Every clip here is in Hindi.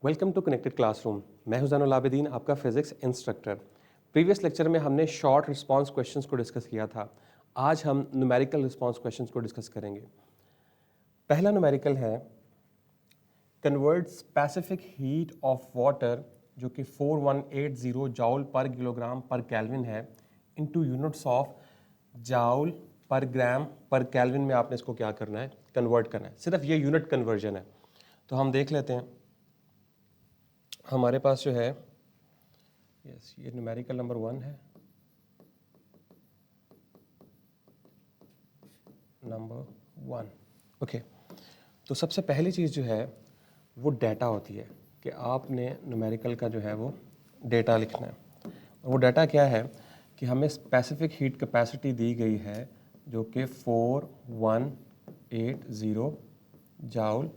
Welcome to connected classroom. मैं हूं ज़ैनुल आबिदीन, आपका फिजिक्स इंस्ट्रक्टर। प्रीवियस लेक्चर में हमने शॉर्ट रिस्पांस क्वेश्चंस को डिस्कस किया था। आज हम न्यूमेरिकल रिस्पांस क्वेश्चंस को डिस्कस करेंगे। पहला न्यूमेरिकल है convert specific heat of water, जो कि 4180 जॉल पर किलोग्राम पर केल्विन है, इनटू यूनिट्स ऑफ जॉल पर ग्राम पर केल्विन में आपने इसको क्या करना है, कन्वर्ट करना है। सिर्फ ये यूनिट कन्वर्जन है। तो हम देख लेते हैं। हमारे पास जो है ये न्यूमेरिकल नंबर 1 है, नंबर 1। ओके, तो सबसे पहली चीज़ जो है वो डेटा होती है कि आपने न्यूमेरिकल का जो है वो डेटा लिखना है। और वो डाटा क्या है कि हमें स्पेसिफिक हीट कैपेसिटी दी गई है जो कि 4180 जॉल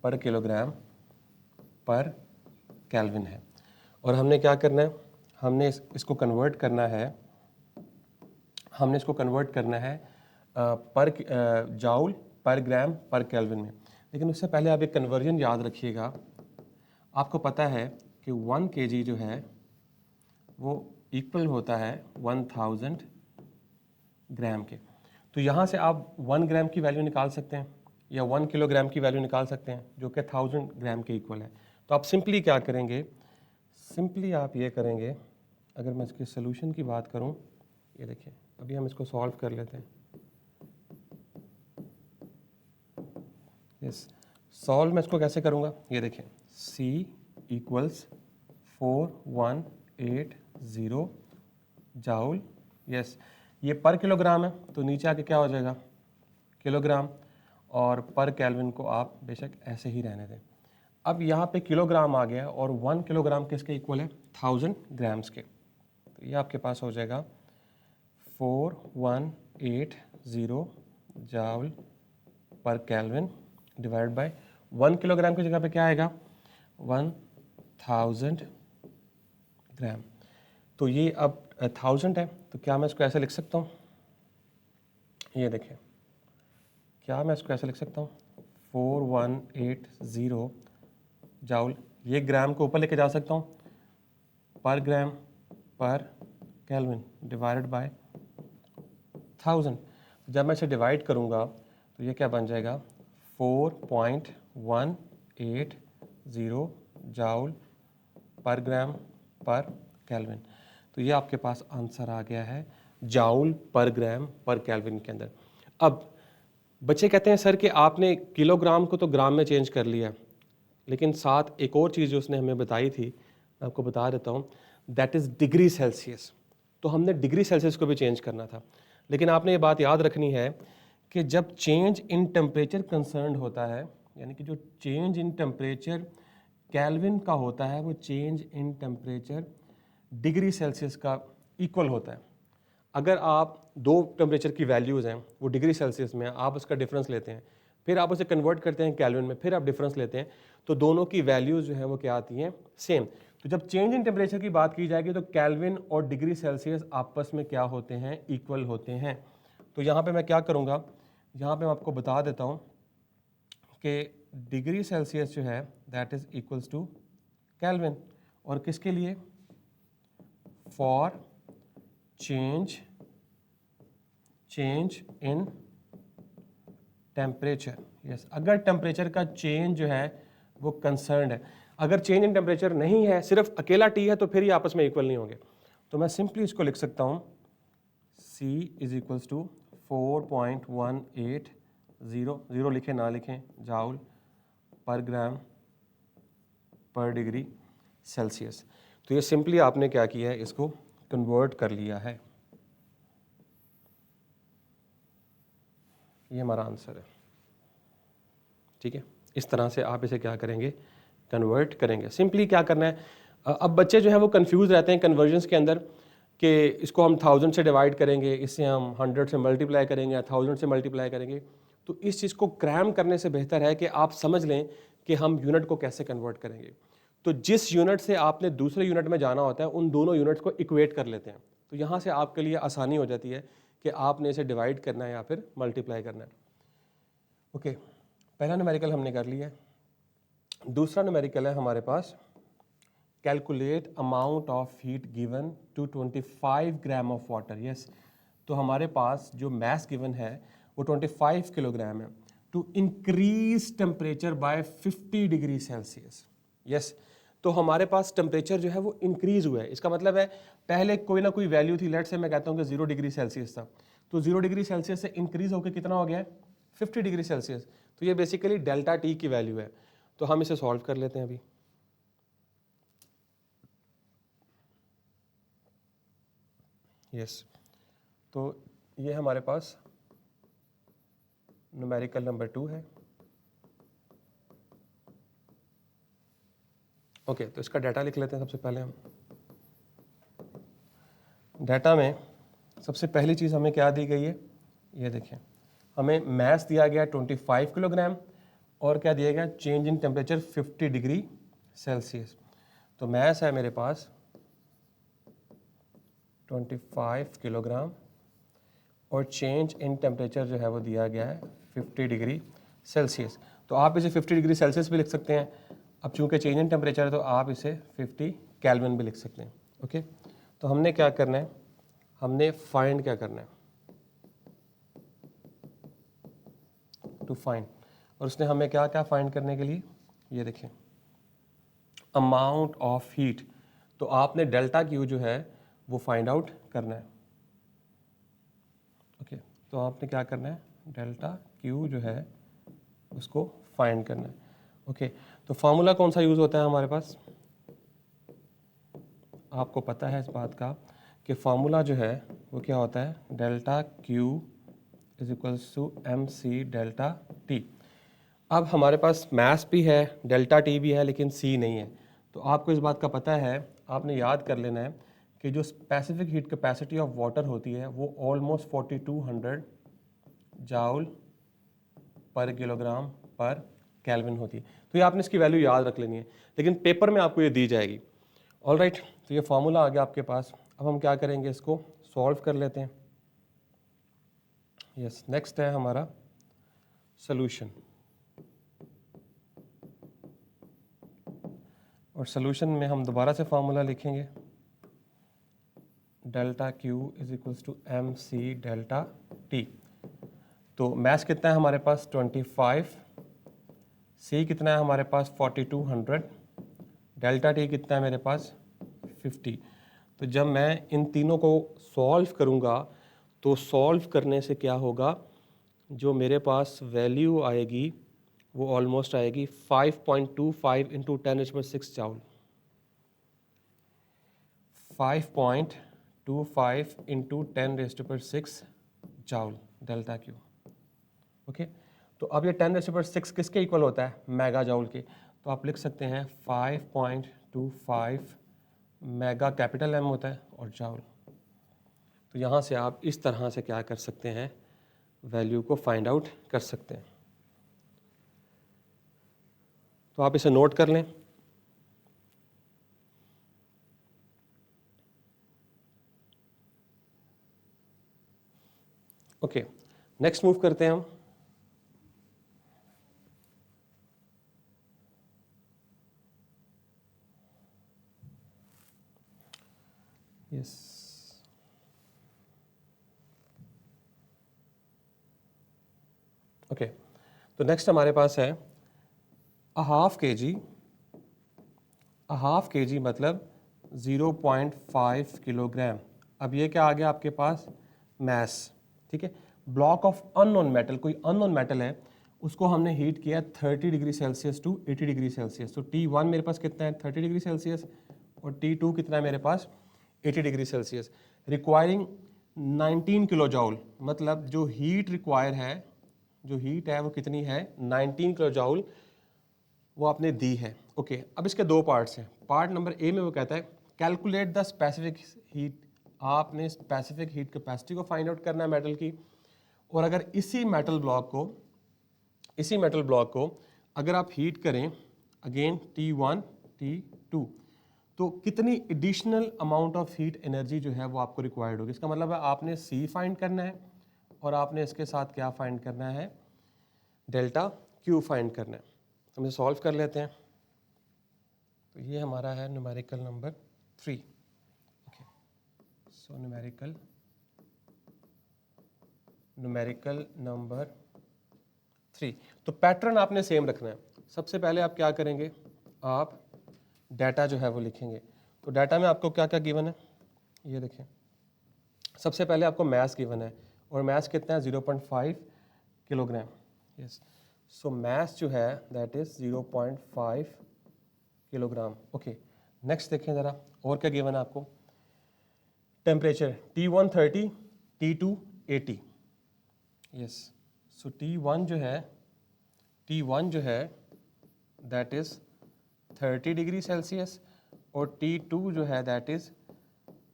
पर किलोग्राम पर केल्विन है। और हमने क्या करना है, हमने इसको कन्वर्ट करना है, पर जॉल पर ग्राम पर केल्विन में। लेकिन उससे पहले आप एक कन्वर्जन याद रखिएगा। आपको पता है कि 1 kg जो है वो इक्वल होता है 1000 ग्राम के। तो यहाँ से आप 1 ग्राम की वैल्यू निकाल सकते हैं या 1 किलोग्राम की वैल्यू निकाल सकते हैं, जो कि 1000 ग्राम के इक्वल है। तो आप सिंपली क्या करेंगे, सिंपली आप ये करेंगे, अगर मैं इसके सोल्यूशन की बात करूं, ये देखिए अभी हम इसको सॉल्व कर लेते हैं। यस, सॉल्व मैं इसको कैसे करूंगा, ये देखिए C इक्वल्स 4180 जॉल। यस, ये पर किलोग्राम है तो नीचे आके क्या हो जाएगा, किलोग्राम, और पर केल्विन को आप बेशक ऐसे ही रहने दें। अब यहाँ पे किलोग्राम आ गया और 1 किलोग्राम किसके इक्वल है, 1000 ग्राम्स के। तो ये आपके पास हो जाएगा 4180 जॉल पर केल्विन डिवाइड बाय 1 किलोग्राम की जगह पे क्या आएगा, 1000 ग्राम। तो ये अब 1000 है, तो क्या मैं इसको ऐसे लिख सकता हूँ, ये देखिए क्या मैं इसको ऐसे लिख सकता हूँ, 4180 जॉल, ये ग्राम को ऊपर लेके जा सकता हूँ, पर ग्राम पर केल्विन डिवाइडेड बाय 1000। जब मैं इसे डिवाइड करूँगा तो ये क्या बन जाएगा, 4.180 जॉल पर ग्राम पर केल्विन। तो ये आपके पास आंसर आ गया है जॉल पर ग्राम पर केल्विन के अंदर। अब बच्चे कहते हैं सर कि आपने किलोग्राम को तो ग्राम में चेंज कर लिया, लेकिन साथ एक और चीज़ जो उसने हमें बताई थी, मैं आपको बता देता हूँ, दैट इज़ डिग्री सेल्सियस। तो हमने डिग्री सेल्सियस को भी चेंज करना था। लेकिन आपने ये बात याद रखनी है कि जब चेंज इन टेम्परेचर कंसर्न होता है, यानी कि जो चेंज इन टेम्परेचर केल्विन का होता है, वो change in temperature degree Celsius का इक्वल होता है। अगर आप दो टेम्परेचर की वैल्यूज़ हैं, वो डिग्री सेल्सियस में, आप उसका डिफरेंस लेते हैं, फिर आप उसे कन्वर्ट करते हैं केल्विन में, फिर आप डिफरेंस लेते हैं, तो दोनों की वैल्यूज़ जो है वो क्या आती हैं, सेम। तो जब चेंज इन टेम्परेचर की बात की जाएगी तो केल्विन और डिग्री सेल्सियस आपस में क्या होते हैं, इक्वल होते हैं। तो यहाँ पे मैं क्या करूँगा, यहाँ पे मैं आपको बता देता हूँ कि डिग्री सेल्सियस जो है that is equals to kelvin, और किसके लिए, for change in temperature. Yes, अगर टेम्परेचर का चेंज जो है वो कंसर्न है। अगर चेंज इन टेम्परेचर नहीं है, सिर्फ अकेला टी है, तो फिर ये आपस में इक्वल नहीं होंगे। तो मैं सिंपली इसको लिख सकता हूँ, C is equals to 4.180, zero लिखें ना लिखें, जॉल पर ग्राम पर डिग्री सेल्सियस। तो ये सिंपली आपने क्या किया है, इसको कन्वर्ट कर लिया है। ये हमारा आंसर है। ठीक है, इस तरह से आप इसे क्या करेंगे, कन्वर्ट करेंगे। सिंपली क्या करना है, अब बच्चे जो है वो कंफ्यूज रहते हैं कन्वर्जन्स के अंदर कि इसको हम 1000 से डिवाइड करेंगे, इससे हम 100 से मल्टीप्लाई करेंगे या 1000 से मल्टीप्लाई करेंगे। तो इस चीज़ को क्रैम करने से बेहतर है कि आप समझ लें कि हम यूनिट को कैसे कन्वर्ट करेंगे। तो जिस यूनिट से आपने दूसरे यूनिट में जाना होता है, उन दोनों यूनिट्स को इक्वेट कर लेते हैं। तो यहाँ से आपके लिए आसानी हो जाती है कि आपने इसे डिवाइड करना है या फिर मल्टीप्लाई करना है। ओके, पहला न्यूमेरिकल हमने कर लिया है। दूसरा न्यूमेरिकल है हमारे पास, calculate amount of heat given to 25 gram of water. Yes, तो हमारे पास जो मैस गिवन है वो 25 किलोग्राम है, to increase temperature by 50 degree celsius. Yes, तो हमारे पास टेम्परेचर जो है वो इंक्रीज हुआ है। इसका मतलब है पहले कोई ना कोई वैल्यू थी, लेट से मैं कहता हूँ कि 0 डिग्री सेल्सियस था, तो 0 डिग्री सेल्सियस से इंक्रीज होकर कितना हो गया है, 50 डिग्री सेल्सियस। तो ये बेसिकली डेल्टा टी की वैल्यू है। तो हम इसे सॉल्व कर लेते हैं अभी। यस, तो ये हमारे पास न्यूमेरिकल नंबर 2 है। ओके, तो इसका डाटा लिख लेते हैं। सबसे पहले हम डाटा में सबसे पहली चीज़ हमें क्या दी गई है, ये देखें, हमें मैस दिया गया 25 किलोग्राम और क्या दिया गया, change in temperature 50 degree celsius. तो मैस है मेरे पास 25 किलोग्राम और चेंज इन टेम्परेचर जो है वो दिया गया है 50 डिग्री सेल्सियस। तो आप इसे 50 डिग्री सेल्सियस भी लिख सकते हैं। अब चूंकि चेंज इन टेम्परेचर है तो आप इसे 50 केल्विन भी लिख सकते हैं। ओके, तो हमने क्या करना है, हमने फाइंड क्या करना है, टू फाइंड, और उसने हमें क्या क्या फाइंड करने के लिए, ये देखिए, अमाउंट ऑफ हीट। तो आपने डेल्टा क्यू जो है वो फाइंड आउट करना है। ओके, तो आपने क्या करना है, डेल्टा क्यू जो है उसको फाइंड करना है। ओके, तो फार्मूला कौन सा यूज़ होता है हमारे पास, आपको पता है इस बात का कि फार्मूला जो है वो क्या होता है, delta Q is equals to M C delta T. अब हमारे पास मैस भी है, डेल्टा टी भी है, लेकिन सी नहीं है। तो आपको इस बात का पता है, आपने याद कर लेना है कि जो specific heat capacity of water होती है वो ऑलमोस्ट 4200 जाउल पर किलोग्राम पर केल्विन होती है। तो ये आपने इसकी वैल्यू याद रख लेनी है, लेकिन पेपर में आपको ये दी जाएगी। ऑल राइट, तो ये फार्मूला आ गया आपके पास। अब हम क्या करेंगे, इसको सॉल्व कर लेते हैं। यस, नेक्स्ट है हमारा सोल्यूशन, और सोल्यूशन में हम दोबारा से फार्मूला लिखेंगे, delta Q is equals to M C delta T. तो मैस कितना है हमारे पास 25, सी कितना है हमारे पास 4200, डेल्टा टी कितना है मेरे पास 50। तो जब मैं इन तीनों को सॉल्व करूँगा तो सॉल्व करने से क्या होगा, जो मेरे पास वैल्यू आएगी वो ऑलमोस्ट आएगी 5.25 into 10⁻⁶ joule, 5.25 into 10⁻⁶ joule delta Q. Okay, तो अब ये 10⁻⁶ किसके इक्वल होता है, मेगा जाउल के। तो आप लिख सकते हैं 5.25 मेगा कैपिटल एम होता है और जाउल। तो यहाँ से आप इस तरह से क्या कर सकते हैं, वैल्यू को फाइंड आउट कर सकते हैं। तो आप इसे नोट कर लें। ओके, नेक्स्ट मूव करते हैं हम। यस, ओके, तो नेक्स्ट हमारे पास है हाफ के जी मतलब 0.5 किलोग्राम। अब ये क्या आ गया आपके पास, मैस, ठीक है। ब्लॉक ऑफ अननोन मेटल, कोई अननोन मेटल है, उसको हमने हीट किया 30 degree celsius to 80 degree celsius. तो T1 मेरे पास कितना है 30 डिग्री सेल्सियस और T2 कितना है मेरे पास 80 degree Celsius, requiring 19 kilo joule. मतलब जो हीट रिक्वायर है, जो हीट है वो कितनी है 19 किलो जाउल, वो आपने दी है। ओके, अब इसके दो पार्ट्स हैं। पार्ट नंबर ए में वो कहता है कैलकुलेट द स्पेसिफिक हीट, आपने स्पेसिफिक हीट कैपेसिटी को फाइंड आउट करना है मेटल की। और अगर इसी मेटल ब्लॉक को अगर आप हीट करें अगेन T1 T2, तो कितनी additional amount of heat energy जो है वो आपको रिक्वायर्ड होगी। इसका मतलब है आपने C फाइंड करना है और आपने इसके साथ क्या फाइंड करना है, डेल्टा क्यू फाइंड करना है। हम इसे सॉल्व कर लेते हैं। तो ये हमारा है numerical number 3। Okay, so numerical number 3। तो पैटर्न आपने सेम रखना है। सबसे पहले आप क्या करेंगे, आप डाटा जो है वो लिखेंगे। तो डाटा में आपको क्या क्या गिवन है, ये देखें। सबसे पहले आपको मैथ गिवन है, और मैथ कितना है 0.5 किलोग्राम। यस, सो मैथ जो है that is 0.5 kilogram. Okay, next देखें ज़रा और क्या गिवन है आपको। Temperature T1 30, T2 80। यस, सो T1 जो है दैट इज 30 डिग्री सेल्सियस, और T2 जो है दैट इज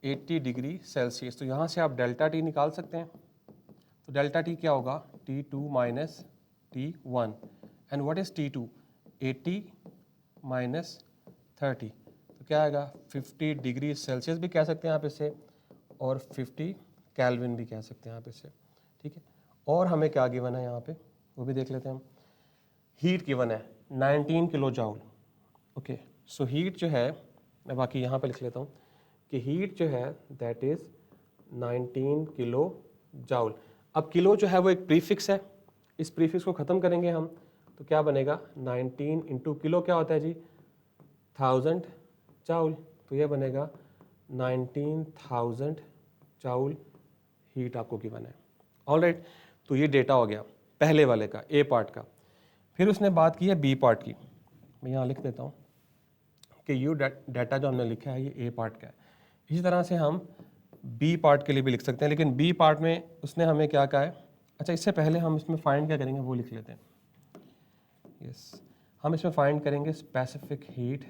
80 डिग्री सेल्सियस। तो यहाँ से आप डेल्टा टी निकाल सकते हैं। तो डेल्टा टी क्या होगा, T2 minus T1। And what is T2, 80 minus 30, तो क्या आएगा 50 डिग्री सेल्सियस भी कह सकते हैं आप इसे, और 50 केल्विन भी कह सकते हैं आप इसे। ठीक है, और हमें क्या गिवन है यहाँ पे वो भी देख लेते हैं हम। हीट गिवन है 19 kilo joule. Okay, so heat जो है, मैं बाकी यहाँ पे लिख लेता हूँ कि हीट जो है दैट इज 19 किलो जाउल। अब किलो जो है वो एक प्रीफिक्स है, इस प्रीफिक्स को ख़त्म करेंगे हम, तो क्या बनेगा 19 इंटू किलो क्या होता है जी 1000 जाउल। तो ये बनेगा 19,000 जाउल हीट आपको गिवन है। ऑलराइट, तो ये डेटा हो गया पहले वाले का, ए पार्ट का। फिर उसने बात की है बी पार्ट की। मैं यहाँ लिख देता हूँ कि यू डाटा जो हमने लिखा है ये ए पार्ट का है। इसी तरह से हम बी पार्ट के लिए भी लिख सकते हैं, लेकिन बी पार्ट में उसने हमें क्या कहा है। अच्छा, इससे पहले हम इसमें फाइंड क्या करेंगे वो लिख लेते हैं। यस, हम इसमें फाइंड करेंगे specific heat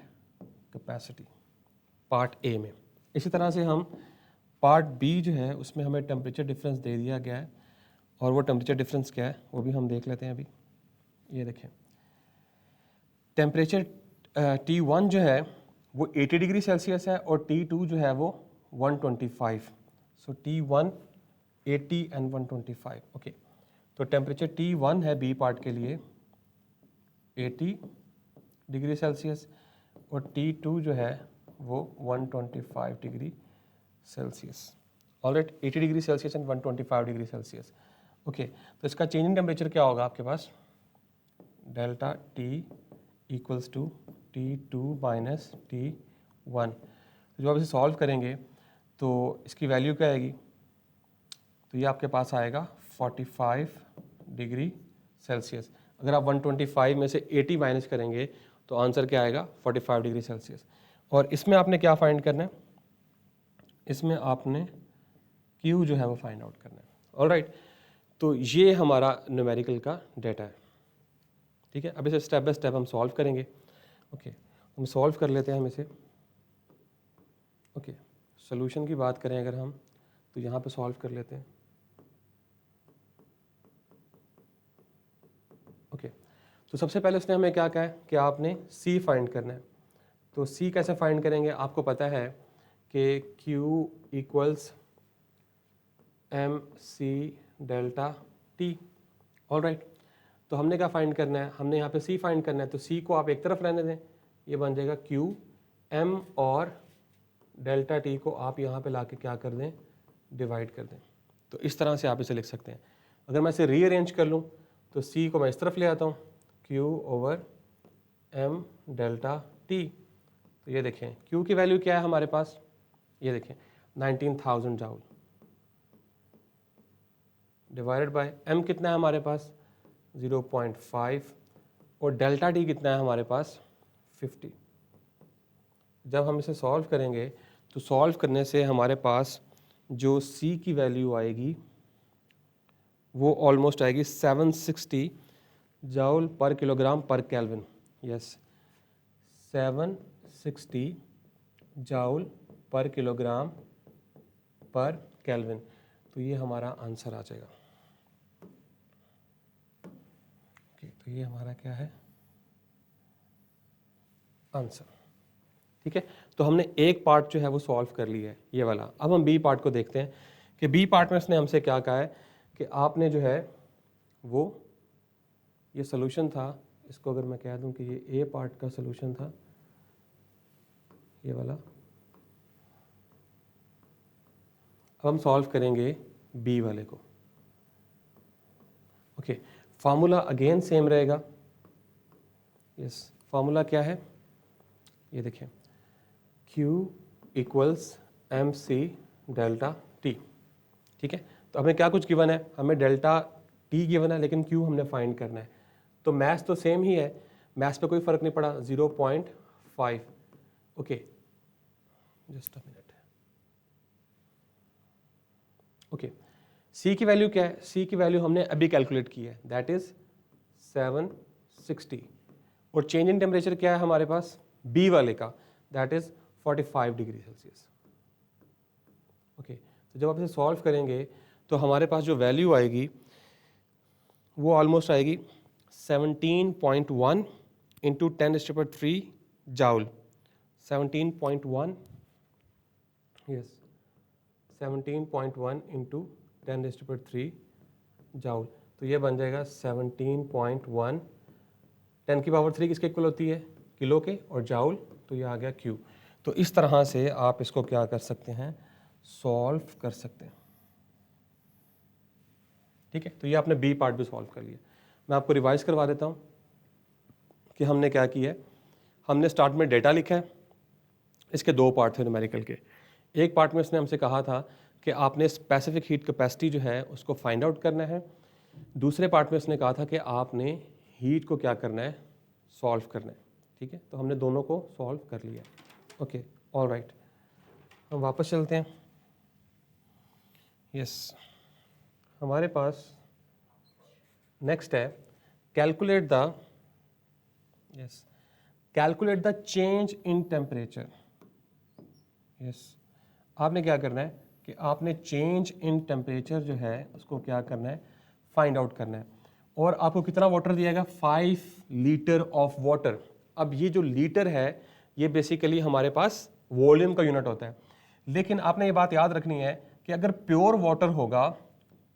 capacity part A में। इसी तरह से हम पार्ट बी जो है उसमें हमें टेम्परेचर डिफरेंस दे दिया गया है, और वो टेम्परेचर डिफरेंस क्या है वो भी हम देख लेते हैं अभी। ये देखें, टेम्परेचर T1 जो है वो 80 डिग्री सेल्सियस है, और T2 जो है वो 125। सो T1 80 एंड 125। ओके, तो टेम्परेचर T1 है बी पार्ट के लिए 80 डिग्री सेल्सियस, और T2 जो है वो 125 degree Celsius. Alright, 80 degree Celsius and 125 degree Celsius. Okay, तो इसका चेंज इन टेम्परेचर क्या होगा आपके पास, delta T equals to T2 minus T1। तो जब आप इसे सॉल्व करेंगे तो इसकी वैल्यू क्या आएगी, तो ये आपके पास आएगा 45 डिग्री सेल्सियस। अगर आप 125 में से 80 माइनस करेंगे तो आंसर क्या आएगा 45 डिग्री सेल्सियस। और इसमें आपने क्या फाइंड करना है, इसमें आपने Q जो है वो फाइंड आउट करना है। ऑलराइट, तो ये हमारा न्यूमेरिकल का डेटा है। ठीक है, अब इसे स्टेप बाय स्टेप हम सॉल्व करेंगे। ओके, हम सॉल्व कर लेते हैं हम इसे। ओके, सोल्यूशन की बात करें अगर हम, तो यहाँ पे सॉल्व कर लेते हैं। ओके, तो सबसे पहले उसने हमें क्या कहा है कि आपने C फाइंड करना है। तो C कैसे फाइंड करेंगे, आपको पता है कि Q equals MC delta T। Alright, तो हमने क्या फाइंड करना है, हमने यहाँ पे C फाइंड करना है। तो C को आप एक तरफ रहने दें, ये बन जाएगा Q M, और डेल्टा T को आप यहाँ पे लाके क्या कर दें, डिवाइड कर दें। तो इस तरह से आप इसे लिख सकते हैं। अगर मैं इसे रीअरेंज कर लूँ तो C को मैं इस तरफ ले आता हूँ, Q over M delta T। तो ये देखें Q की वैल्यू क्या है हमारे पास, ये देखें 19,000 जाउल, डिवाइडेड बाय M कितना है हमारे पास 0.5, और डेल्टा T कितना है हमारे पास 50। जब हम इसे सॉल्व करेंगे तो सॉल्व करने से हमारे पास जो C की वैल्यू आएगी वो ऑलमोस्ट आएगी 760 जाउल पर किलोग्राम पर kelvin. Yes, 760 joule per kilogram पर केल्विन। तो ये हमारा आंसर आ जाएगा। ओके, तो ये हमारा क्या है आंसर। ठीक है, तो हमने एक पार्ट जो है वो सॉल्व कर लिया है, ये वाला। अब हम बी पार्ट को देखते हैं कि बी पार्ट में उसने हमसे क्या कहा है कि आपने जो है वो ये सोल्यूशन था, इसको अगर मैं कह दूं कि ये ए पार्ट का सोल्यूशन था, ये वाला। अब हम सॉल्व करेंगे बी वाले को। ओके, फार्मूला अगेन सेम रहेगा। यस, फार्मूला क्या है, ये देखिए, Q equals M C delta T. ठीक है, तो हमें क्या कुछ गिवन है, हमें डेल्टा टी गिवन है, लेकिन Q हमने फाइंड करना है। तो मैथ्स तो सेम ही है, मैथ्स पे कोई फर्क नहीं पड़ा, 0.5। Okay, just a minute. Okay, C की वैल्यू क्या है, C की वैल्यू हमने अभी कैलकुलेट की है, दैट इज 760। और चेंज इन टेम्परेचर क्या है हमारे पास B वाले का, that is 45 degree Celsius. Okay, तो जब आप इसे सॉल्व करेंगे तो हमारे पास जो वैल्यू आएगी वो ऑलमोस्ट आएगी 17.1 into 10⁻³ joule. 17.1, yes, 17.1 into 10⁻³ joule. तो ये बन जाएगा 17.1, 10⁻³ किसके इक्वल होती है, किलो के, और जाउल, तो ये आ गया Q। तो इस तरह से आप इसको क्या कर सकते हैं, सॉल्व कर सकते हैं। ठीक है, तो ये आपने बी पार्ट भी सॉल्व कर लिया। मैं आपको रिवाइज करवा देता हूँ कि हमने क्या किया है। हमने स्टार्ट में डेटा लिखा है, इसके दो पार्ट थे न्यूमेरिकल के। एक पार्ट में उसने हमसे कहा था कि आपने स्पेसिफिक हीट कैपेसिटी जो है उसको फाइंड आउट करना है। दूसरे पार्ट में उसने कहा था कि आपने हीट को क्या करना है, सॉल्व करना है। ठीक है, तो हमने दोनों को सॉल्व कर लिया। ओके, ऑल राइट, हम वापस चलते हैं। यस, हमारे पास नेक्स्ट है calculate the, yes, calculate the change in temperature. Yes, आपने क्या करना है कि आपने चेंज इन टेम्परेचर जो है उसको क्या करना है, फाइंड आउट करना है। और आपको कितना वाटर दिएगा, 5 लीटर ऑफ वाटर। अब ये जो लीटर है ये बेसिकली हमारे पास वॉल्यूम का यूनिट होता है, लेकिन आपने ये बात याद रखनी है कि अगर प्योर वाटर होगा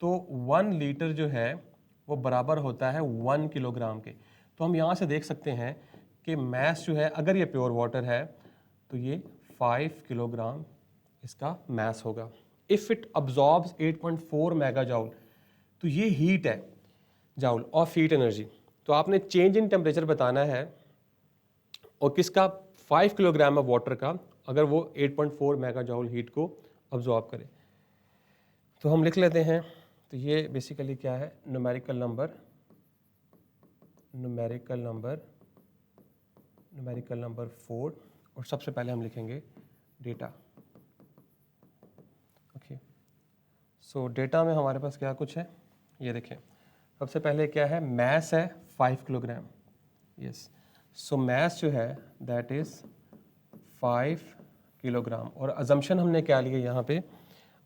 तो 1 लीटर जो है वो बराबर होता है 1 किलोग्राम के। तो हम यहाँ से देख सकते हैं कि मैस जो है, अगर ये प्योर वाटर है तो ये 5 किलोग्राम इसका मैस होगा। If it absorbs 8.4 mega joule, तो ये हीट है, जाउल ऑफ हीट एनर्जी। तो आपने चेंज इन टेम्परेचर बताना है, और किसका, 5 किलोग्राम ऑफ वाटर का, अगर वो 8.4 मेगा जाउल हीट को अब्जॉर्ब करे। तो हम लिख लेते हैं, तो ये बेसिकली क्या है, न्यूमेरिकल नंबर, न्यूमेरिकल नंबर 4, और सबसे पहले हम लिखेंगे डेटा। ओके, सो डेटा में हमारे पास क्या कुछ है, ये देखें। सबसे पहले क्या है, मैस है 5 किलोग्राम। यस, सो मैस जो है दैट इज 5 किलोग्राम। और अजम्पशन हमने क्या लिया यहाँ पे,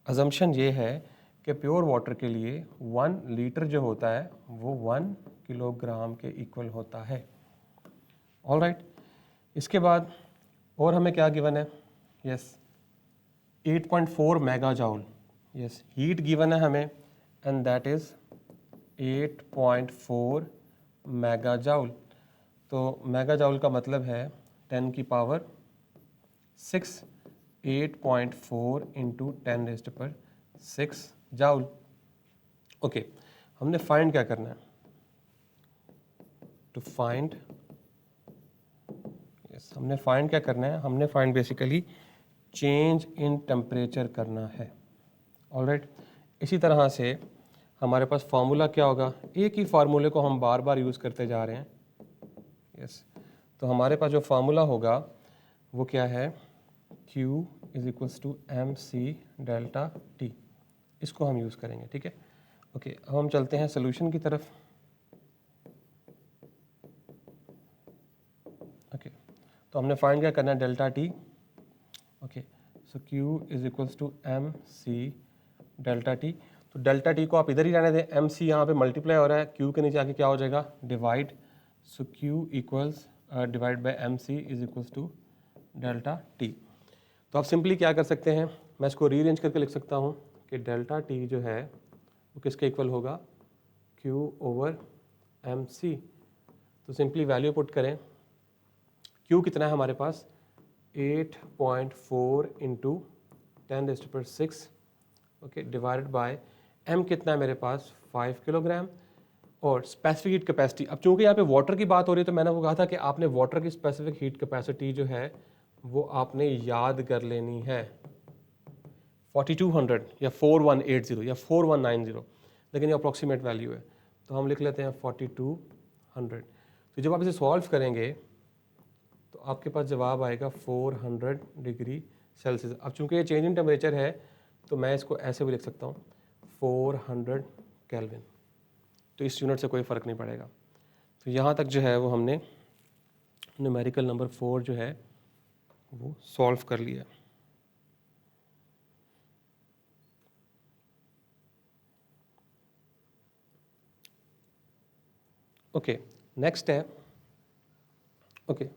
अजम्पशन ये है कि प्योर वाटर के लिए 1 लीटर जो होता है वो 1 किलोग्राम के इक्वल होता है। ऑल राइट, इसके बाद और हमें क्या गिवन है, yes, 8.4 mega joule. Yes, heat given है हमें, and that is 8.4 mega joule. तो मेगा जाउल का मतलब है 10⁻⁶, 8.4 इंटू 10⁻⁶ जाउल। ओके, हमने फाइंड क्या करना है, टू फाइंड, यस, हमने फाइंड क्या करना है, हमने find basically change in temperature करना है। ऑलराइट, इसी तरह से हमारे पास फार्मूला क्या होगा, एक ही फार्मूले को हम बार बार यूज़ करते जा रहे हैं। यस, तो हमारे पास जो फार्मूला होगा वो क्या है, Q is equals to MC delta T, इसको हम यूज़ करेंगे। ठीक है, ओके, अब हम चलते हैं सोल्यूशन की तरफ। ओके, तो हमने फाइंड क्या करना है, delta T। Okay, so Q is equals to MC delta T। तो डेल्टा T को आप इधर ही रहने दें, MC यहाँ पे मल्टीप्लाई हो रहा है, Q के नीचे आके क्या हो जाएगा, divide. So Q equals divide by MC is equals to delta T। तो आप सिंपली क्या कर सकते हैं, मैं इसको रीअरेंज करके लिख सकता हूँ कि डेल्टा T जो है वो किसके इक्वल होगा, Q ओवर MC। तो सिंपली वैल्यू पुट करें, Q कितना है हमारे पास, 8.4 into 10⁶, okay, divided bye m कितना है मेरे पास 5 किलोग्राम और स्पेसिफिक हीट कैपेसिटी। अब चूंकि यहाँ पे वाटर की बात हो रही है तो मैंने वो कहा था कि आपने वाटर की स्पेसिफिक हीट कैपेसिटी जो है वो आपने याद कर लेनी है 4200 या 4180 या 4190, लेकिन ये अप्रॉक्सीमेट वैल्यू है तो हम लिख लेते हैं 4200। तो जब आप इसे सॉल्व करेंगे तो आपके पास जवाब आएगा 400 डिग्री सेल्सियस। अब चूंकि ये चेंज इन टेम्परेचर है तो मैं इसको ऐसे भी लिख सकता हूँ 400 केल्विन, तो इस यूनिट से कोई फ़र्क नहीं पड़ेगा। तो यहाँ तक जो है वो हमने न्यूमेरिकल नंबर 4 जो है वो सॉल्व कर लिया। ओके, नेक्स्ट है, ओके,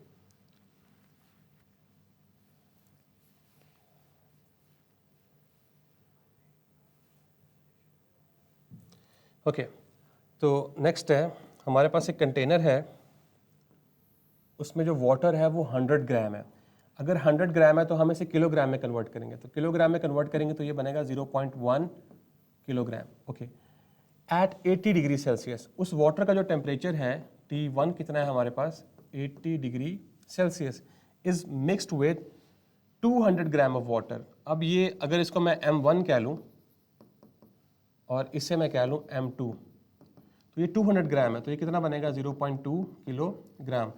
ओके, तो नेक्स्ट है हमारे पास एक कंटेनर है, उसमें जो वाटर है वो 100 ग्राम है। अगर 100 ग्राम है तो हम इसे किलोग्राम में कन्वर्ट करेंगे, तो किलोग्राम में कन्वर्ट करेंगे तो ये बनेगा 0.1 kilogram. Okay, at 80 degree celsius उस वाटर का जो टेम्परेचर है T1 कितना है हमारे पास 80 degree celsius is mixed with 200 gram of water. अब ये अगर इसको मैं M1 कह लूँ और इसे मैं कह लूँ M2, तो ये 200 ग्राम है तो ये कितना बनेगा 0.2 किलोग्राम।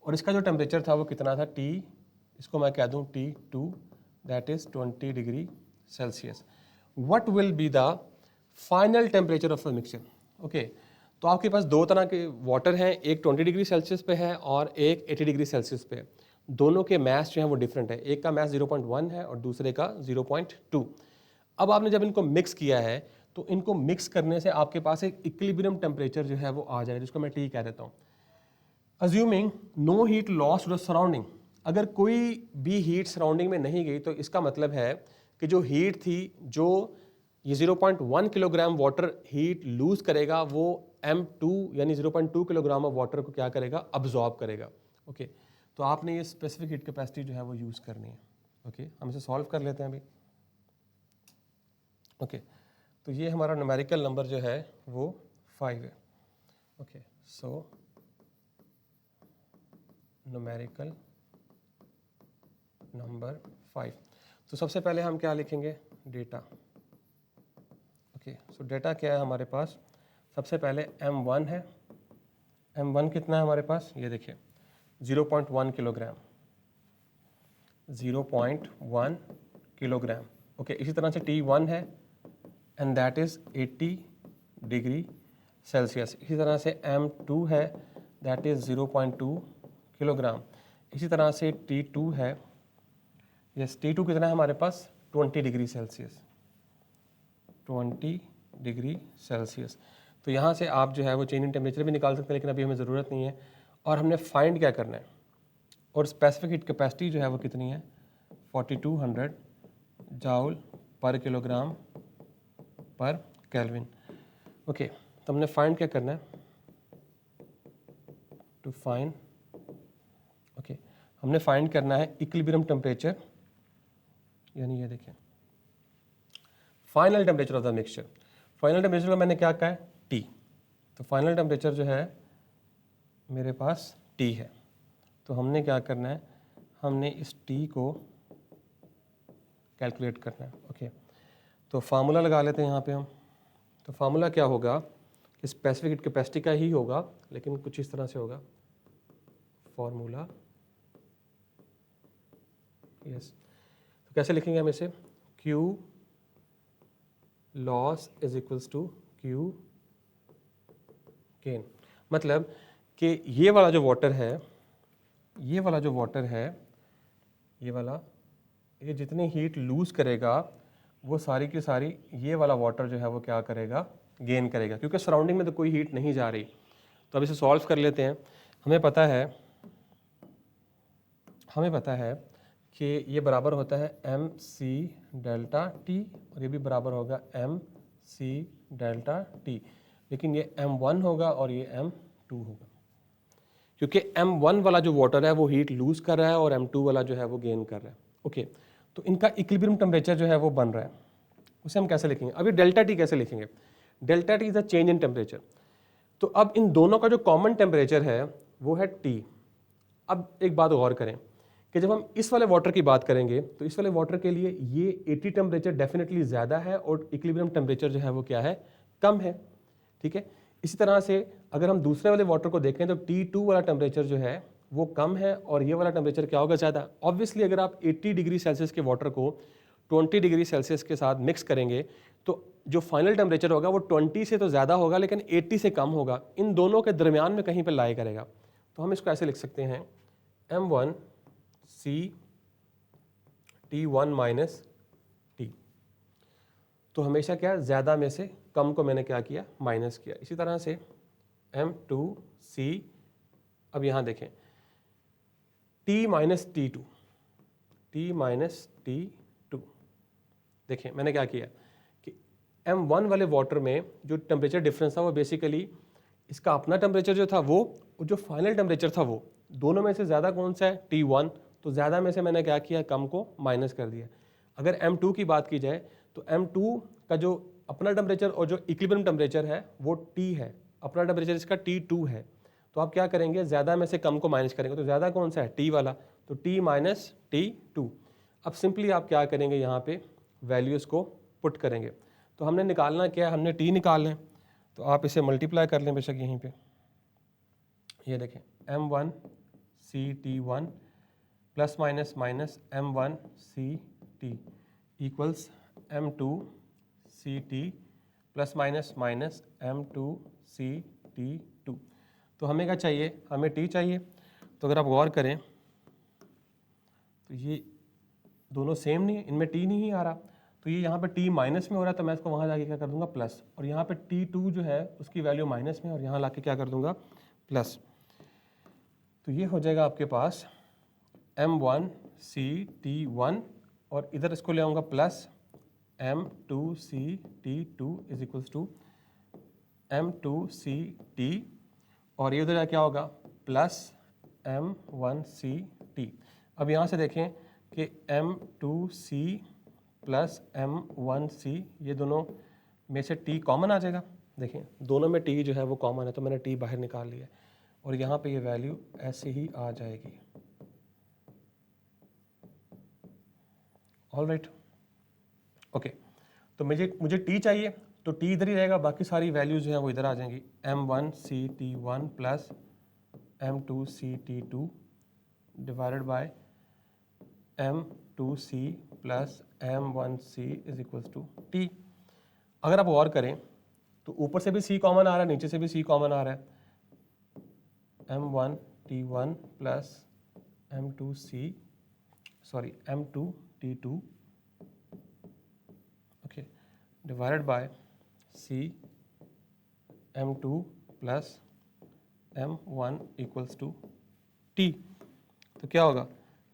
और इसका जो टेम्परेचर था वो कितना था T, इसको मैं कह दूँ T2, that is 20 degree Celsius. What will be the final temperature of the mixture. Okay, तो आपके पास दो तरह के वाटर हैं, एक 20 डिग्री सेल्सियस पे है और एक 80 डिग्री सेल्सियस पे है। दोनों के मैस जो है वो डिफरेंट है, एक का मैस 0.1 है और दूसरे का 0.2। अब आपने जब इनको मिक्स किया है तो इनको मिक्स करने से आपके पास एक इक्विलिब्रियम टेम्परेचर जो है वो आ जाएगा, जिसको मैं T कह देता हूँ। Assuming no heat loss to the surrounding, अगर कोई भी हीट सराउंडिंग में नहीं गई तो इसका मतलब है कि जो हीट थी, जो ये 0.1 किलोग्राम वाटर हीट लूज करेगा वो M2 यानी 0.2 किलोग्राम ऑफ वाटर को क्या करेगा, अब्जॉर्ब करेगा। ओके, तो आपने ये स्पेसिफिक हीट कैपेसिटी जो है वो यूज़ करनी है। ओके, हम इसे सॉल्व कर लेते हैं अभी। ओके, तो ये हमारा न्यूमेरिकल नंबर जो है वो 5 है। ओके, सो न्यूमेरिकल नंबर 5, तो सबसे पहले हम क्या लिखेंगे, डेटा। ओके, सो डेटा क्या है हमारे पास, सबसे पहले M1 है। M1 कितना है हमारे पास, ये देखिए 0.1 किलोग्राम, 0.1 किलोग्राम। ओके, इसी तरह से T1 है and that is 80 degree Celsius. इसी तरह से M2 है, दैट इज 0.2 किलोग्राम। इसी तरह से T2 है, यस, T2 कितना है हमारे पास 20 डिग्री सेल्सियस, 20 डिग्री सेल्सियस। तो यहाँ से आप जो है वो चेंज इन टेम्परेचर भी निकाल सकते हैं, लेकिन अभी हमें ज़रूरत नहीं है। और हमने फाइंड क्या करना है, और स्पेसिफिक हीट कैपेसिटी जो है वो कितनी है 4200 जाउल पर किलोग्राम पर केल्विन। ओके, तो हमने फाइंड क्या करना है, टू फाइंड, ओके, हमने फाइंड करना है इक्विलिब्रियम टेम्परेचर, यानी ये देखिए final temperature of the mixture. Final temperature का मैंने क्या कहा है T, तो फाइनल टेम्परेचर जो है मेरे पास T है। तो हमने क्या करना है, हमने इस T को कैलकुलेट करना है। ओके, तो फार्मूला लगा लेते हैं यहाँ पे हम। तो फार्मूला क्या होगा कि स्पेसिफिक हीट कैपेसिटी का ही होगा, लेकिन कुछ इस तरह से होगा फार्मूला, यस। तो कैसे लिखेंगे हम इसे, Q loss is equals to Q gain. मतलब कि ये वाला जो वाटर है, ये वाला जो वाटर है, ये वाला, ये जितनी हीट लूज करेगा वो सारी की सारी ये वाला वाटर जो है वो क्या करेगा, गेन करेगा, क्योंकि सराउंडिंग में तो कोई हीट नहीं जा रही। तो अब इसे सॉल्व कर लेते हैं। हमें पता है कि ये बराबर होता है MC डेल्टा T और ये भी बराबर होगा MC डेल्टा T, लेकिन ये M1 होगा और ये M2 होगा। क्योंकि M1 वाला जो वाटर है वो हीट लूज कर रहा है और M2 वाला जो है वो गेन कर रहा है। ओके, तो इनका इक्विलिब्रियम टेम्परेचर जो है वो बन रहा है, उसे हम कैसे लिखेंगे? अभी डेल्टा टी कैसे लिखेंगे? Delta T is the change in temperature. तो अब इन दोनों का जो कॉमन टेम्परेचर है वो है टी। अब एक बात गौर करें कि जब हम इस वाले वाटर की बात करेंगे तो इस वाले वाटर के लिए ये 80 टेम्परेचर डेफिनेटली ज़्यादा है और इक्विलिब्रियम टेम्परेचर जो है वो क्या है, कम है। ठीक है, इसी तरह से अगर हम दूसरे वाले वाटर को देखें तो T2 वाला टेम्परेचर जो है वो कम है और ये वाला टेम्परेचर क्या होगा, ज़्यादा। ऑब्वियसली अगर आप 80 डिग्री सेल्सियस के वाटर को 20 डिग्री सेल्सियस के साथ मिक्स करेंगे तो जो फाइनल टेम्परेचर होगा वो 20 से तो ज़्यादा होगा लेकिन 80 से कम होगा, इन दोनों के दरमियान में कहीं पर लाई करेगा। तो हम इसको ऐसे लिख सकते हैं M1 C T1 minus T। तो हमेशा क्या, ज़्यादा में से कम को मैंने क्या किया, माइनस किया। इसी तरह से M2 C, अब यहाँ देखें T minus T2, T minus T2। देखें मैंने क्या किया कि M1 वाले वाटर में जो टेम्परेचर डिफरेंस था वो बेसिकली इसका अपना टेम्परेचर जो था वो और जो फाइनल टेम्परेचर था वो दोनों में से ज़्यादा कौन सा है, T1। तो ज़्यादा में से मैंने क्या किया, कम को माइनस कर दिया। अगर M2 की बात की जाए तो M2 का जो अपना टेम्परेचर और जो इक्विलिब्रियम टेम्परेचर है वो T है, अपना टेम्परेचर इसका T2 है। तो आप क्या करेंगे, ज़्यादा में से कम को माइनस करेंगे, तो ज़्यादा कौन सा है, T वाला, तो T माइनस T2। अब सिंपली आप क्या करेंगे, यहाँ पे वैल्यूज़ को पुट करेंगे। तो हमने निकालना क्या है, हमने T निकालना है, तो आप इसे मल्टीप्लाई कर लें बेशक यहीं पे। ये देखें M1 CT1 plus minus minus M1 CT equals M2 CT plus minus minus M2 CT2। तो हमें क्या चाहिए, हमें T चाहिए। तो अगर आप गौर करें तो ये दोनों सेम नहीं है, इनमें T नहीं आ रहा, तो ये यहाँ पे T माइनस में हो रहा है, तो मैं इसको वहाँ जाके क्या कर दूंगा, प्लस। और यहाँ पे T2 जो है उसकी वैल्यू माइनस में और यहाँ लाके क्या कर दूंगा, प्लस। तो ये हो जाएगा आपके पास M1 CT1 और इधर इसको ले आऊँगा plus M2 CT2 is equals to M2 CT और ये उधर क्या होगा, प्लस M1 CT। अब यहाँ से देखें कि M2C प्लस M1C ये दोनों में से T कॉमन आ जाएगा। देखें दोनों में T जो है वो कॉमन है, तो मैंने T बाहर निकाल लिया और यहाँ पे ये वैल्यू ऐसे ही आ जाएगी। All right, okay. तो मुझे T चाहिए तो T इधर ही रहेगा, बाकी सारी वैल्यूज जो हैं वो इधर आ जाएंगी। M1CT1 plus M2CT2 divided by M2C plus M1C is equals to T। अगर आप और करें तो ऊपर से भी C कॉमन आ रहा है, नीचे से भी C कॉमन आ रहा है। M1T1 plus M2T2 okay divided by C M2 plus M1 equals to T। तो क्या होगा,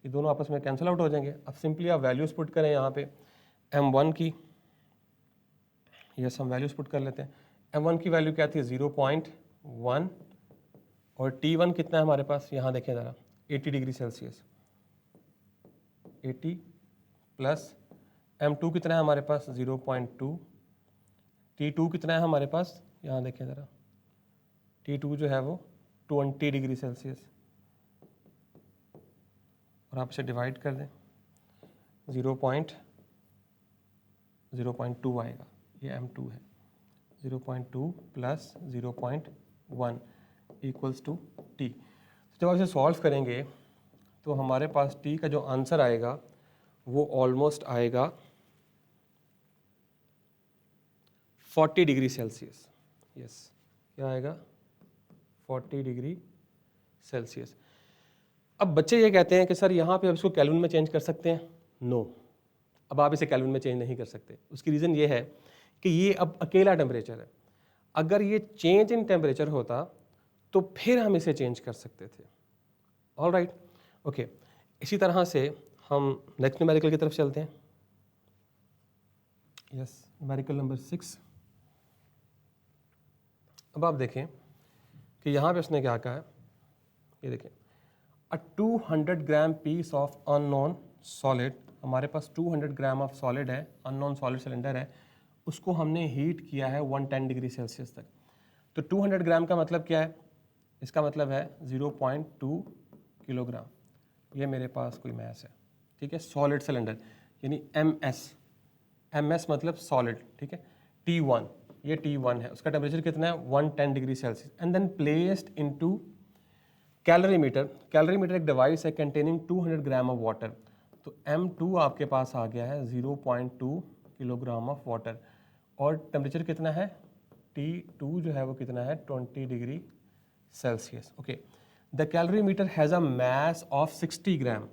ये दोनों आपस में कैंसिल आउट हो जाएंगे। अब सिंपली आप वैल्यूज पुट करें यहाँ पे M1 की, यस हम वैल्यूज पुट कर लेते हैं। M1 की वैल्यू क्या थी, 0.1 और T1 कितना है हमारे पास, यहाँ देखें ज़रा 80 डिग्री सेल्सियस, 80 प्लस M2 कितना है हमारे पास, 0.2। T2 कितना है हमारे पास, यहाँ देखें ज़रा, T2 जो है वो 20 डिग्री सेल्सियस और आप इसे डिवाइड कर दें 0.2 आएगा, ये M2 है। 0.2 प्लस 0.1 इक्वल्स टू T। जब आप इसे सॉल्व करेंगे तो हमारे पास T का जो आंसर आएगा वो ऑलमोस्ट आएगा 40 डिग्री सेल्सियस। यस क्या आएगा, 40 डिग्री सेल्सियस। अब बच्चे ये कहते हैं कि सर यहाँ पे अब इसको केल्विन में चेंज कर सकते हैं। नो, अब आप इसे केल्विन में चेंज नहीं कर सकते। उसकी रीज़न ये है कि ये अब अकेला टेम्परेचर है। अगर ये चेंज इन टेम्परेचर होता तो फिर हम इसे चेंज कर सकते थे। All right, okay. इसी तरह से हम नेक्स्ट न्यूमेरिकल की तरफ चलते हैं। Yes numerical number 6। अब आप देखें कि यहाँ पे उसने क्या कहा है ये देखें, अ 200 ग्राम पीस ऑफ अननोन सॉलिड, हमारे पास 200 ग्राम ऑफ सॉलिड है, अननोन सॉलिड सिलेंडर है, उसको हमने हीट किया है 110 डिग्री सेल्सियस तक। तो 200 ग्राम का मतलब क्या है, इसका मतलब है 0.2 किलोग्राम। ये मेरे पास कोई मैस है, ठीक है, सॉलिड सिलेंडर यानी एम एस मतलब सॉलिड, ठीक है। T1, ये T1 है, उसका टेम्परेचर कितना है 110 degree Celsius. And then placed into calorimeter. Calorimeter एक डिवाइस है कंटेनिंग 200 ग्राम ऑफ वाटर। तो M2 आपके पास आ गया है 0.2 किलोग्राम ऑफ वाटर, और टेम्परेचर कितना है T2 जो है वो कितना है 20 degree Celsius. Okay, the calorimeter has a mass of 60 gram.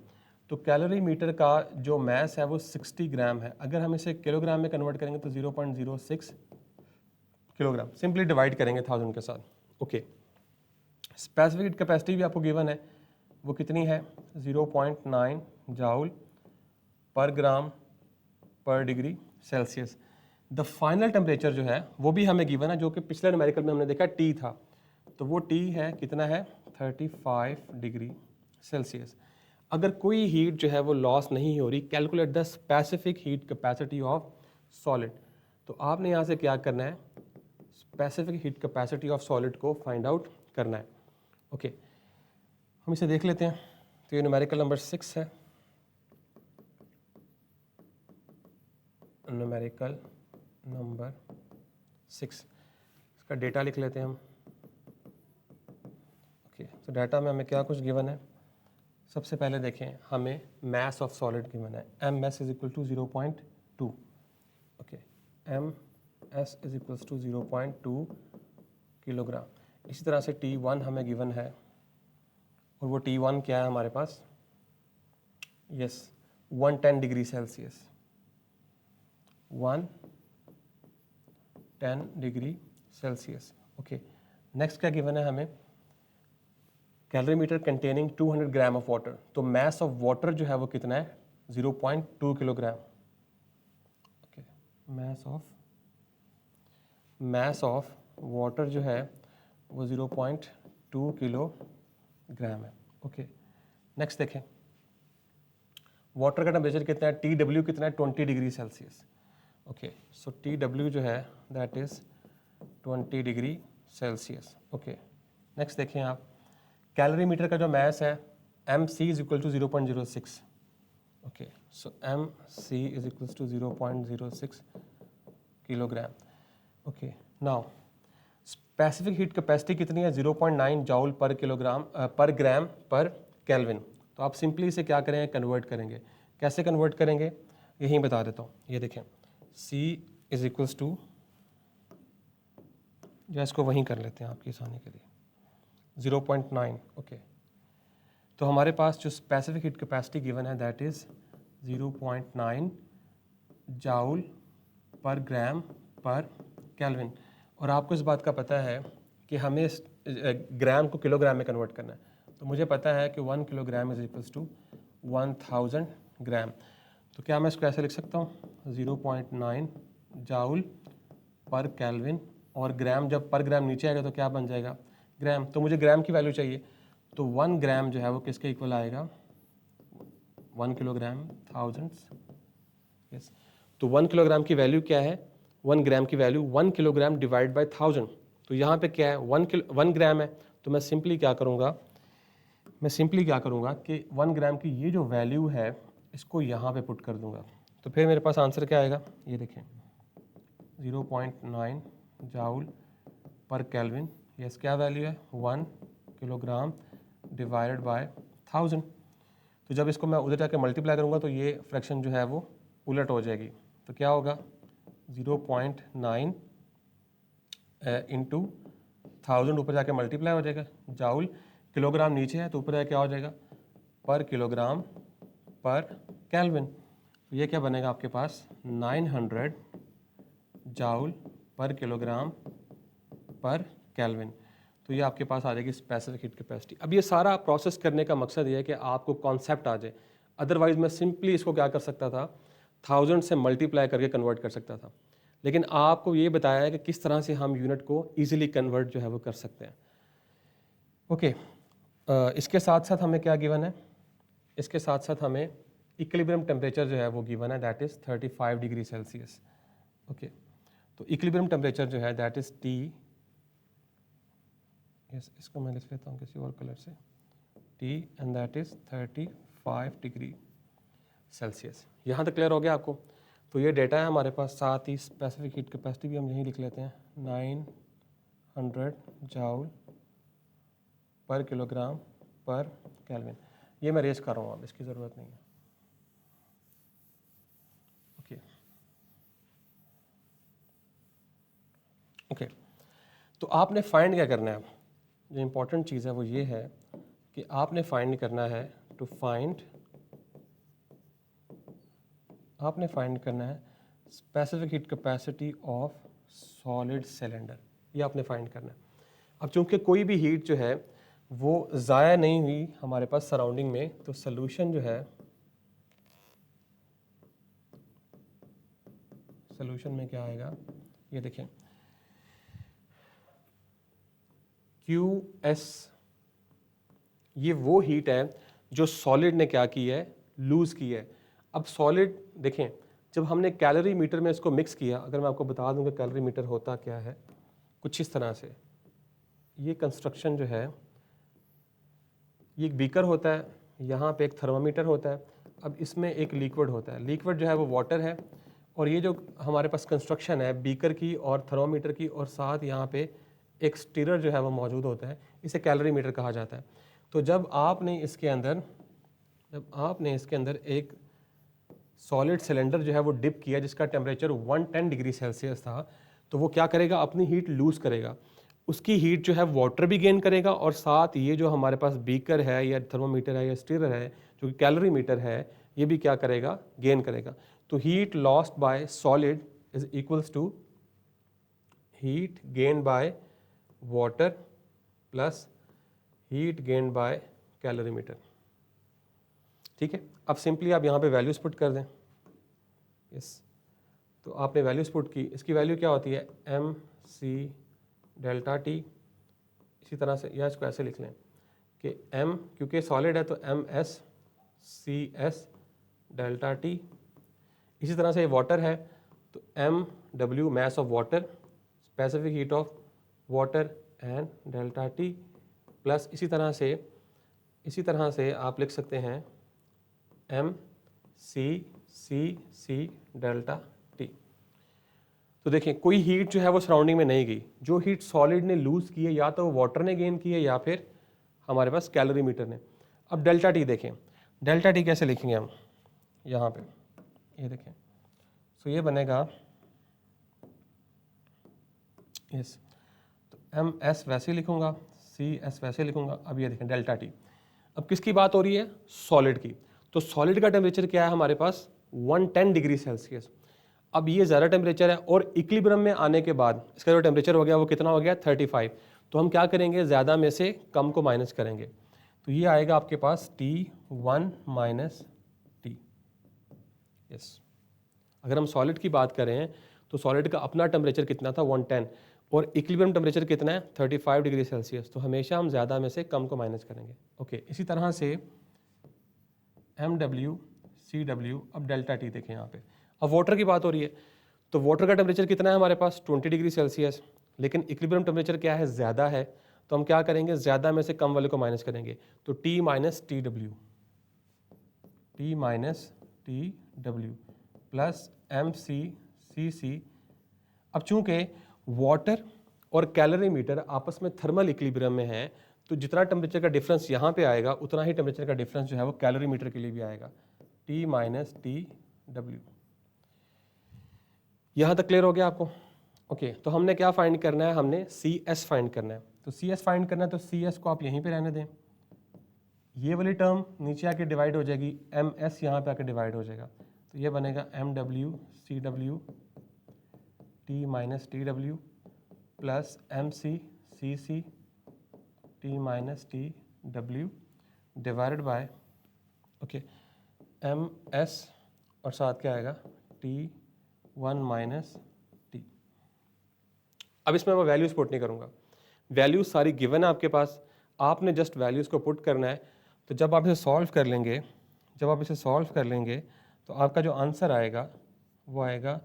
तो कैलोरीमीटर का जो मैस है वो 60 ग्राम है। अगर हम इसे किलोग्राम में कन्वर्ट करेंगे तो 0.06 किलोग्राम। सिंपली डिवाइड करेंगे 1000 के साथ। ओके, स्पेसिफिक हीट कैपेसिटी भी आपको गिवन है, वो कितनी है 0.9 जाउल पर ग्राम पर degree Celsius. The final temperature जो है वो भी हमें गिवन है, जो कि पिछले न्यूमेरिकल में हमने देखा T था, तो वो T है कितना है 35 डिग्री सेल्सियस। अगर कोई हीट जो है वो लॉस नहीं हो रही, calculate the specific heat capacity of solid. तो आपने यहाँ से क्या करना है, specific heat capacity of solid को फाइंड आउट करना है। ओके, हम इसे देख लेते हैं। तो ये न्यूमेरिकल नंबर 6 है, न्यूमेरिकल नंबर 6, इसका डेटा लिख लेते हैं हम। ओके, तो डाटा में हमें क्या कुछ गिवन है, सबसे पहले देखें हमें मैस ऑफ सॉलिड गिवन है, M S is equal to 0.2। Okay, M S is equals to 0.2 kilogram. इसी तरह से T1 हमें गिवन है, और वो T1 क्या है हमारे पास, yes 110 degree Celsius, 110 degree Celsius. Okay, next क्या गिवन है हमें, calorimeter containing 200 gram of water. तो मैस ऑफ वाटर जो है वो कितना है 0.2 kilogram. Okay, mass of water जो है वो 0.2 किलोग्राम है। ओके, नेक्स्ट देखें, वाटर का टेम्परेचर कितना है, TW कितना है 20 degree Celsius. Okay, so TW जो है that is 20 degree Celsius. Okay, next देखें आप, कैलोरीमीटर का जो मैस है MC is equal to 0.06। Okay, so MC is equal to 0.06 kilogram. Okay, now specific heat capacity कितनी है 0.9 जाउल पर किलोग्राम पर ग्राम पर केल्विन। तो आप सिंपली इसे क्या करेंगे, कन्वर्ट करेंगे। कैसे कन्वर्ट करेंगे यहीं बता देता हूँ। ये देखें, C इज इक्वल्स टू, या इसको वहीं कर लेते हैं आपकी आसानी के लिए, 0.9। ओके, तो हमारे पास जो स्पेसिफिक हीट कैपेसिटी गिवन है दैट इज 0.9 जाउल पर ग्राम पर केल्विन। और आपको इस बात का पता है कि हमें इस ग्राम को किलोग्राम में कन्वर्ट करना है। तो मुझे पता है कि 1 किलोग्राम इज इक्वल्स टू 1000 ग्राम। तो क्या मैं इसको ऐसे लिख सकता हूँ, 0.9 जाउल पर केल्विन, और ग्राम जब पर ग्राम नीचे आएगा तो क्या बन जाएगा ग्राम। तो मुझे ग्राम की वैल्यू चाहिए, तो 1 ग्राम जो है वो किसके इक्वल आएगा, 1 किलोग्राम थाउजेंड्स। यस, तो 1 किलोग्राम की वैल्यू क्या है, 1 ग्राम की वैल्यू 1 किलोग्राम डिवाइड बाय 1000। तो यहाँ पे क्या है 1 ग्राम है, तो मैं सिंपली क्या करूँगा कि 1 ग्राम की ये जो वैल्यू है इसको यहाँ पे पुट कर दूंगा। तो फिर मेरे पास आंसर क्या आएगा, ये देखें 0.9 जाउल पर केल्विन। यस, क्या वैल्यू है 1 किलोग्राम डिवाइडेड बाय 1000। तो जब इसको मैं उधर जाके मल्टीप्लाई करूँगा तो ये फ्रैक्शन जो है वो उलट हो जाएगी। तो क्या होगा 0.9 इंटू 1000 ऊपर जाके मल्टीप्लाई हो जाएगा, जाउल किलोग्राम नीचे है तो ऊपर जाके क्या हो जाएगा पर किलोग्राम पर केल्विन। तो ये क्या बनेगा आपके पास 900 जाउल पर किलोग्राम पर केल्विन। तो ये आपके पास आ जाएगी स्पेसिफिक हीट कैपेसिटी। अब ये सारा प्रोसेस करने का मकसद ये है कि आपको कॉन्सेप्ट आ जाए। अदरवाइज मैं सिंपली इसको क्या कर सकता था, 1000 से मल्टीप्लाई करके कन्वर्ट कर सकता था, लेकिन आपको ये बताया है कि किस तरह से हम यूनिट को ईजिली कन्वर्ट जो है वो कर सकते हैं। ओके, इसके साथ साथ हमें क्या गिवन है, इसके साथ साथ हमें इक्विलिब्रियम टेम्परेचर जो है वो गिवन है, that is 35 degree Celsius. Okay, तो इक्विलिब्रियम टेम्परेचर जो है दैट इज़ टी, यस इसको मैं लिख लेता हूँ किसी और कलर से, T and that is 35 degree Celsius. यहाँ तक क्लियर हो गया आपको? तो ये डेटा है हमारे पास, साथ ही स्पेसिफिक हीट कैपेसिटी भी हम यहीं लिख लेते हैं, 900 जाउल पर किलोग्राम पर केल्विन। ये मैं रेज कर रहा हूँ, अब इसकी ज़रूरत नहीं है। ओके ओके, तो आपने फाइंड क्या करना है? जो इम्पोर्टेंट चीज़ है वो ये है कि आपने फाइंड करना है, आपने फाइंड करना है specific heat capacity of solid cylinder. ये आपने फाइंड करना है। अब चूंकि कोई भी हीट जो है वो ज़ाया नहीं हुई हमारे पास सराउंडिंग में, तो सोल्यूशन जो है, सोल्यूशन में क्या आएगा, ये देखें, QS, ये वो हीट है जो सॉलिड ने क्या की है, लूज़ की है। अब सॉलिड देखें, जब हमने कैलोरी मीटर में इसको मिक्स किया, अगर मैं आपको बता दूं कि कैलोरी मीटर होता क्या है, कुछ इस तरह से, ये कंस्ट्रक्शन जो है, ये एक बीकर होता है, यहाँ पे एक थर्मामीटर होता है, अब इसमें एक लिक्विड होता है, लिक्विड जो है वो वाटर है, और ये जो हमारे पास कंस्ट्रक्शन है बीकर की और थर्मामीटर की, और साथ यहाँ पे एक स्टीरर जो है वो मौजूद होता है, इसे कैलोरी मीटर कहा जाता है। तो जब आपने इसके अंदर एक सॉलिड सिलेंडर जो है वो डिप किया जिसका टेम्परेचर 110 डिग्री सेल्सियस था, तो वो क्या करेगा, अपनी हीट लूज़ करेगा। उसकी हीट जो है वाटर भी गेन करेगा, और साथ ये जो हमारे पास बीकर है या थर्मोमीटर है या स्टीरर है जो कि कैलोरी मीटर है, ये भी क्या करेगा, गेन करेगा। तो heat lost by solid is equals to heat gain by water plus heat gain by calorimeter. ठीक है, अब सिंपली आप यहाँ पे वैल्यूज पुट कर दें। यस, तो आपने वैल्यूज पुट की, इसकी वैल्यू क्या होती है, MC डेल्टा टी। इसी तरह से, या इसको ऐसे लिख लें कि M, क्योंकि सॉलिड है तो MSCS डेल्टा टी। इसी तरह से वाटर है तो MW mess of water, specific heat of water and delta T, plus इसी तरह से आप लिख सकते हैं MCCC डेल्टा टी। तो देखें, कोई हीट जो है वो सराउंडिंग में नहीं गई, जो हीट सॉलिड ने लूज़ की है या तो वाटर ने गेन की है या फिर हमारे पास कैलोरी मीटर ने। अब डेल्टा टी देखें, डेल्टा टी कैसे लिखेंगे हम, यहाँ पे ये देखें, तो ये बनेगा यस, तो MS वैसे ही लिखूँगा, CS वैसे लिखूँगा। अब ये देखें डेल्टा टी, अब किसकी बात हो रही है, सॉलिड की। तो सॉलिड का टेम्परेचर क्या है हमारे पास, 110 डिग्री सेल्सियस। अब ये ज़्यादा टेम्परेचर है, और इक्विलिब्रियम में आने के बाद इसका जो टेम्परेचर हो गया वो कितना हो गया, 35। तो हम क्या करेंगे, ज़्यादा में से कम को माइनस करेंगे, तो ये आएगा आपके पास T1 माइनस टी। यस, अगर हम सॉलिड की बात करें तो सॉलिड का अपना टेम्परेचर कितना था, 110, और इक्विलिब्रियम टेम्परेचर कितना है, 35 डिग्री सेल्सियस। तो हमेशा हम ज़्यादा में से कम को माइनस करेंगे। ओके, इसी तरह से MW CW। अब डेल्टा टी देखें यहाँ पे, अब वाटर की बात हो रही है, तो वाटर का टेम्परेचर कितना है हमारे पास, 20 डिग्री सेल्सियस, लेकिन इक्विलिब्रियम टेम्परेचर क्या है, ज़्यादा है। तो हम क्या करेंगे, ज़्यादा में से कम वाले को माइनस करेंगे, तो T minus TW plus MCCC। अब चूंकि वाटर और कैलोरी मीटर आपस में थर्मल इक्विलिब्रियम में है, तो जितना टेम्परेचर का डिफरेंस यहाँ पे आएगा उतना ही टेम्परेचर का डिफरेंस जो है वो कैलोरी मीटर के लिए भी आएगा, T माइनस TW। यहाँ तक क्लियर हो गया आपको? ओके, तो हमने क्या फाइंड करना है, हमने CS फाइंड करना है। तो CS फाइंड करना है, तो CS को आप यहीं पे रहने दें, ये वाली टर्म नीचे आके डिवाइड हो जाएगी, MS यहाँ पे आके डिवाइड हो जाएगा, तो ये बनेगा MW CW T minus TW plus MCCC T minus TW divided by okay MS, और साथ क्या आएगा, T1 माइनस टी। अब इसमें मैं वैल्यूज पुट नहीं करूँगा, वैल्यूज सारी गिवन है आपके पास। आपने जस्ट वैल्यूज़ को पुट करना है। तो जब आप इसे सॉल्व कर लेंगे तो आपका जो आंसर आएगा वो आएगा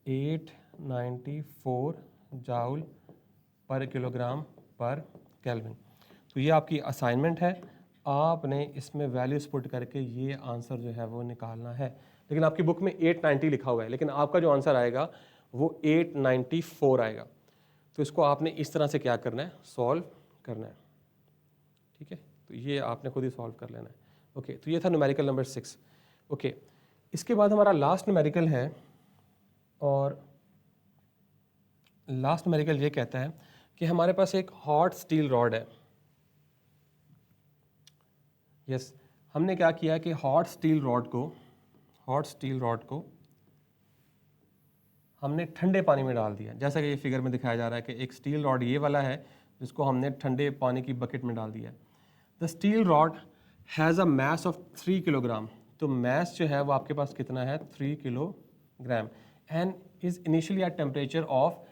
894 जाउल पर किलोग्राम पर केल्विन। तो ये आपकी असाइनमेंट है, आपने इसमें वैल्यूज पुट करके ये आंसर जो है वो निकालना है। लेकिन आपकी बुक में 890 लिखा हुआ है, लेकिन आपका जो आंसर आएगा वो 894 आएगा। तो इसको आपने इस तरह से क्या करना है, सॉल्व करना है। ठीक है, तो ये आपने खुद ही सॉल्व कर लेना है। ओके, तो ये था न्यूमेरिकल नंबर 6। ओके, इसके बाद हमारा लास्ट न्यूमेरिकल है, और लास्ट न्यूमेरिकल ये कहता है कि हमारे पास एक हॉट स्टील रॉड है। यस, हमने क्या किया कि हॉट स्टील रॉड को हमने ठंडे पानी में डाल दिया। जैसा कि ये फिगर में दिखाया जा रहा है कि एक स्टील रॉड ये वाला है जिसको हमने ठंडे पानी की बकेट में डाल दिया है। The steel rod has a mass of 3 kilogram. तो मास जो है वो आपके पास कितना है, 3 kilogram, and is initially at temperature of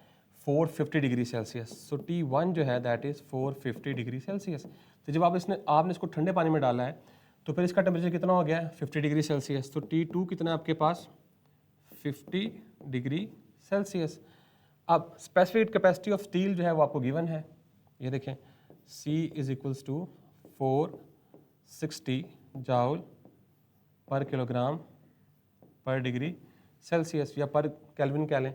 450 degree Celsius. So T1 जो है दैट इज़ 450 डिग्री सेल्सियस। तो जब आपने इसको ठंडे पानी में डाला है तो फिर इसका टेम्परेचर कितना हो गया है, 50 डिग्री सेल्सियस। तो T2 कितना है आपके पास, 50 डिग्री सेल्सियस। अब स्पेसिफिक कैपेसिटी ऑफ स्टील जो है वो आपको गिवन है, ये देखें, C is equals to 460 joule per kilogram per degree celsius, या पर केल्विन कह लें।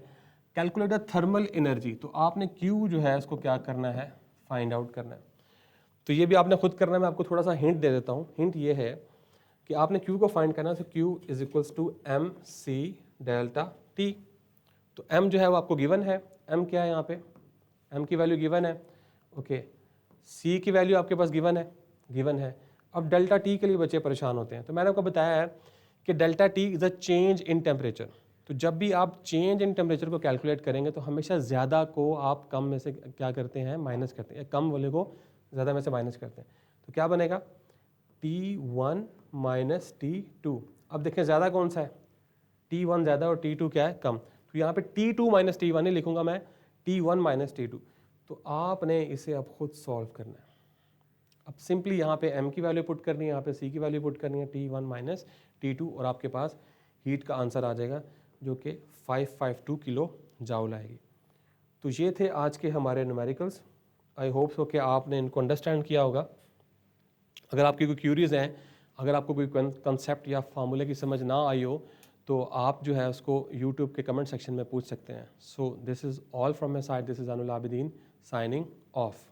कैलकुलेट द थर्मल एनर्जी, तो आपने Q जो है उसको क्या करना है, फाइंड आउट करना है। तो ये भी आपने खुद करना है, मैं आपको थोड़ा सा हिंट दे देता हूँ। हिंट ये है कि आपने Q को फाइंड करना है, तो Q is equals to MC delta T। तो M जो है वो आपको गिवन है, M क्या है यहाँ पे, M की वैल्यू गिवन है। ओके, C की वैल्यू आपके पास गिवन है। अब डेल्टा T के लिए बच्चे परेशान होते हैं, तो मैंने आपको बताया है कि delta T is a change in temperature. तो जब भी आप चेंज इन टेम्परेचर को कैलकुलेट करेंगे तो हमेशा ज़्यादा को आप कम में से क्या करते हैं, माइनस करते हैं, कम वाले को ज़्यादा में से माइनस करते हैं। तो क्या बनेगा, T1 माइनस T2। अब देखें ज़्यादा कौन सा है, T1 ज़्यादा और T2 क्या है, कम। तो यहाँ पे T2 माइनस T1 नहीं लिखूंगा मैं, T1 माइनस T2। तो आपने इसे अब खुद सॉल्व करना है। अब सिंपली यहाँ पे M की वैल्यू पुट करनी है, यहाँ पे C की वैल्यू पुट करनी है, T1 माइनस T2, और आपके पास हीट का आंसर आ जाएगा जो कि 552 किलो जाउल आएगी। तो ये थे आज के हमारे न्यूमेरिकल्स। आई होप सो कि आपने इनको अंडरस्टैंड किया होगा। अगर आपकी कोई क्यूरीज हैं, अगर आपको कोई कंसेप्ट या फार्मूले की समझ ना आई हो, तो आप जो है उसको यूट्यूब के कमेंट सेक्शन में पूछ सकते हैं। So this is all from my side, this is Anul Abidin signing off.